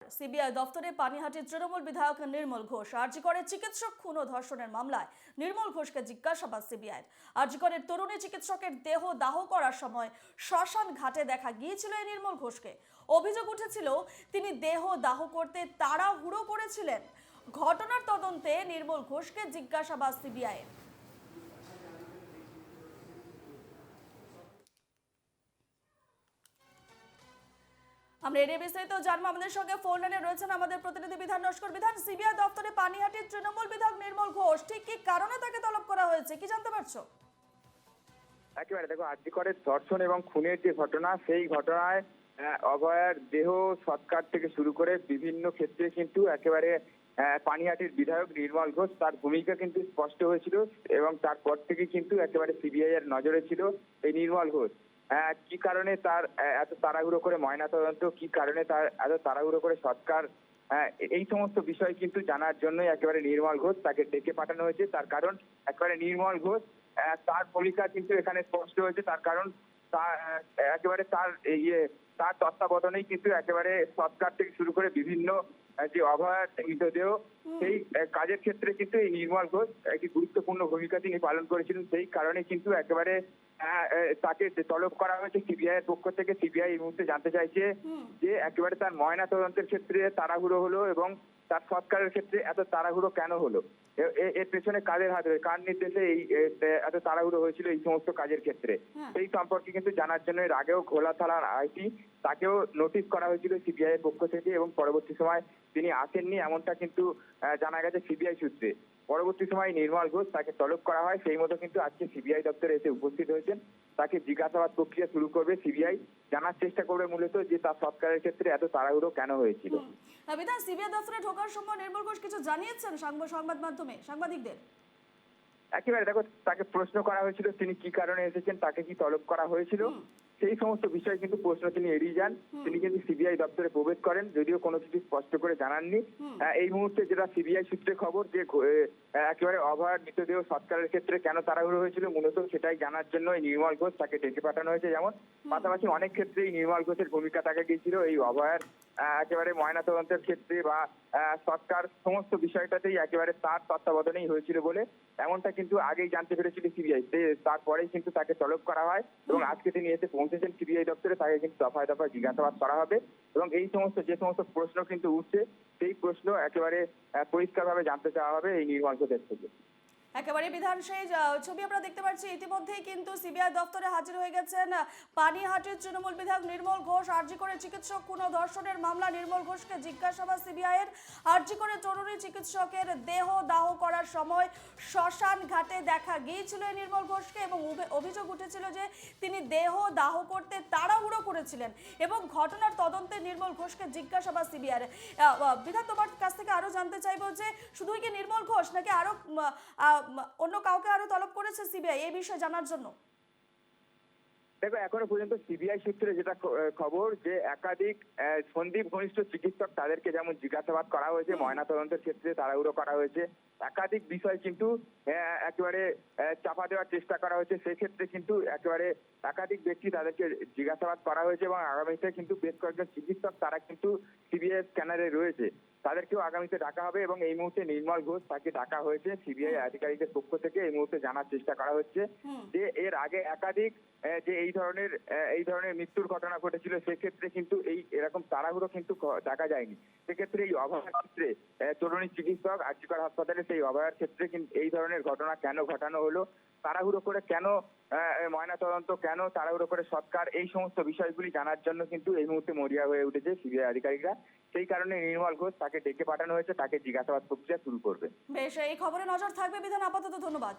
CBI দফতরে পানিহাটির তৃণমূল বিধায়ক নির্মল ঘোষ আরজিকরের চিকিৎসক খুন ও ধর্ষণের মামলায় নির্মল ঘোষকে জিজ্ঞাসাবাদ সিবিআই। আরজিকরের তরুণী চিকিৎসকের দেহ দাহ করার সময় শ্মশান ঘাটে দেখা গিয়েছিল এই নির্মল ঘোষকে। অভিযোগ উঠেছিল তিনি দেহ দাহ করতে তাড়াহুড়ো করেছিলেন। ঘটনার তদন্তে নির্মল ঘোষকে জিজ্ঞাসাবাদ সিবিআই। আমরা এর বিস্তারিত জানবো। আমাদের সঙ্গে ফোন লাইনে রয়েছেন আমাদের প্রতিনিধি বিধান নস্কর। বিধান, সিবিআই দপ্তরে পানিহাটির তৃণমূল বিধায়ক নির্মল ঘোষ ঠিক কি কারণে তাকে তলব করা হয়েছে কি জানতে পারছো? একেবারে দেখো, আরজিকরের ধর্ষণ এবং খুনের যে ঘটনা, সেই ঘটনায় অভয়ার দেহ সৎকার থেকে শুরু করে বিভিন্ন ক্ষেত্রে কিন্তু একেবারে পানিহাটির বিধায়ক নির্মল ঘোষ তার ভূমিকা কিন্তু স্পষ্ট হয়েছিল এবং তারপর থেকে কিন্তু একেবারে সিবিআই এর নজরে ছিল এই নির্মল ঘোষ। কি কারণে তার এত তাড়াহুড়ো করে ময়নাতদন্ত, কি কারণে তার এত তাড়াহুড়ো করে সৎকার, এই সমস্ত বিষয় কিন্তু জানার জন্যই একেবারে নির্মল ঘোষ তাকে ডেকে পাঠানো হয়েছে। তার কারণ একেবারে নির্মল ঘোষ তার ভূমিকা কিন্তু এখানে স্পষ্ট হয়েছে। তার কারণ তার একেবারে তার তত্ত্বাবধানেই কিন্তু একেবারে সৎকার থেকে শুরু করে বিভিন্ন যে অভয়ার মৃতদেহ, সেই কাজের ক্ষেত্রে কিন্তু এই নির্মল ঘোষ একটি গুরুত্বপূর্ণ ভূমিকা তিনি পালন করেছিলেন। সেই কারণে কিন্তু একেবারে তাকে তলব করা হয়েছে সিবিআই এর পক্ষ থেকে। সিবিআই এই মুহূর্তে জানতে চাইছে যে একেবারে তার ময়না তদন্তের ক্ষেত্রে তাড়াহুড়ো হলো এবং তার সৎকারের ক্ষেত্রে এত তাড়াহুড়ো কেন হলো, এর পেছনে কাদের হাত রয়েছে, কার নির্দেশে এই এত তাড়াহুড়ো হয়েছিল এই সমস্ত কাজের ক্ষেত্রে, সেই সম্পর্কে কিন্তু জানার জন্য এর আগেও ঘোলা থানার আইসি তাকেও নোটিশ করা হয়েছিল সিবিআই এর পক্ষ থেকে এবং পরবর্তী সময় তিনি আসেননি, এমনটা কিন্তু জানা গেছে সিবিআই সূত্রে। পরবর্তী সময় নির্মল ঘোষ তাকে তলব করা হয়, সেই মতো কিন্তু আজকে সিবিআই দপ্তরে এসে উপস্থিত হয়েছেন। তাকে জিজ্ঞাসাবাদ প্রক্রিয়া শুরু করবে সিবিআই, জানার চেষ্টা করবে মূলত যে তার সৎকারের ক্ষেত্রে এত তাড়াহুড়ো কেন হয়েছিল। বিধান, সিবিআই দপ্তরে ঢোকার সময় নির্মল ঘোষ কিছু জানিয়েছেন সংবাদ মাধ্যমে সাংবাদিকদের? একেবারে দেখো, তাকে প্রশ্ন করা হয়েছিল তিনি কি কারণে এসেছেন, তাকে কি তলব করা হয়েছিল, সেই সমস্ত বিষয় কিন্তু প্রশ্ন তিনি এড়িয়ে যান। তিনি কিন্তু সিবিআই দপ্তরে প্রবেশ করেন, যদিও কোনো কিছু স্পষ্ট করে জানাননি। এই মুহূর্তে যেটা সিবিআই সূত্রে খবর যে একেবারে অভয়ার মৃতদেহ সৎকারের ক্ষেত্রে কেন তাড়াহুড়ো হয়েছিল, মূলত সেটাই জানার জন্য এই নির্মল ঘোষ তাকে ডেকে পাঠানো হয়েছে। যেমন পাশাপাশি অনেক ক্ষেত্রেই নির্মল ঘোষের ভূমিকা দেখা গিয়েছিল এই অভয়ার একেবারে ময়নাতদন্তের ক্ষেত্রে বা সৎকার সমস্ত বিষয়টাতেই একেবারে তার তত্ত্বাবধানেই হয়েছিল বলে এমনটা কিন্তু আগেই জানতে পেরেছিল সিবিআই। তারপরেই কিন্তু তাকে তলব করা হয় এবং আজকে তিনি এসে পৌঁছেছেন সিবিআই দপ্তরে। তাকে কিন্তু দফায় দফায় জিজ্ঞাসাবাদ করা হবে এবং এই সমস্ত যে সমস্ত প্রশ্ন কিন্তু উঠছে, সেই প্রশ্ন একেবারে পরিষ্কারভাবে জানতে চাওয়া হবে এই নির্মল ঘোষের থেকে। একেবারে বিধান, সেই ছবি আমরা দেখতে পাচ্ছি ইতিমধ্যেই কিন্তু সিবিআই দপ্তরে হাজির হয়ে গেছেন পানিহাটির তৃণমূল বিধায়ক নির্মল ঘোষ। আরজিকরের চিকিৎসক খুন ও ধর্ষণের মামলা নির্মল ঘোষকে জিজ্ঞাসাবাদ সিবিআই এর। আরজিকরের তরুণী চিকিৎসকের দেহ দাহ করার সময় শ্মশান ঘাটে দেখা গিয়েছিল নির্মল ঘোষকে এবং অভিযোগ উঠেছিল যে তিনি দেহ দাহ করতে তাড়াহুড়ো করেছিলেন এবং ঘটনার তদন্তে নির্মল ঘোষকে জিজ্ঞাসাবাদ সিবিআই এর। বিধান, তোমার কাছ থেকে আরো জানতে চাইবো যে শুধুই কি নির্মল ঘোষ নাকি আরো অন্য কাউকে আরো তলব করেছে সিবিআই এই বিষয়ে জানার জন্য? দেখো, এখনো পর্যন্ত সিবিআই সূত্রে যেটা খবর যে একাধিক সন্দীপ ঘনিষ্ঠ চিকিৎসক তাদেরকে যেমন জিজ্ঞাসাবাদ করা হয়েছে, ময়নাতদন্তের ক্ষেত্রে তাড়াহুড়ো করা হয়েছে, একাধিক বিষয় কিন্তু একেবারে চাপা দেওয়ার চেষ্টা করা হয়েছে। সেক্ষেত্রে কিন্তু একেবারে একাধিক ব্যক্তি তাদেরকে জিজ্ঞাসাবাদ করা হয়েছে এবং আগামীতে কিন্তু বেশ কয়েকজন চিকিৎসক তারা কিন্তু সিবিআই স্ক্যানারে রয়েছে, তাদেরকেও আগামীতে ডাকা হবে এবং এই মুহূর্তে নির্মল ঘোষ তাকে ডাকা হয়েছে সিবিআই আধিকারিকের পক্ষ থেকে। এই মুহূর্তে জানার চেষ্টা করা হচ্ছে যে এর আগে একাধিক যে এই ধরনের মৃত্যুর ঘটনা ঘটেছিল, সেক্ষেত্রে কিন্তু এরকম তাড়াহুড়ো কিন্তু দেখা যায়নি। সেক্ষেত্রে এই অভয়ার ক্ষেত্রে তরুণী চিকিৎসক আরজিকর হাসপাতালে সেই অভয়ার ক্ষেত্রে কিন্তু এই ধরনের ঘটনা কেন ঘটানো হলো, তাড়াহুড়ো করে কেন ময়নাতদন্ত, কেন তাড়াহুড়ো করে সৎকার, এই সমস্ত বিষয়গুলি জানার জন্য কিন্তু এই মুহূর্তে মরিয়া হয়ে উঠেছে সিবিআই আধিকারিকরা। সেই কারণে নির্মল ঘোষ তাকে ডেকে পাঠানো হয়েছে, তাকে জিজ্ঞাসাবাদ প্রক্রিয়া শুরু করবে। বেশ, এই খবরে নজর থাকবে বিধান। আপাতত ধন্যবাদ।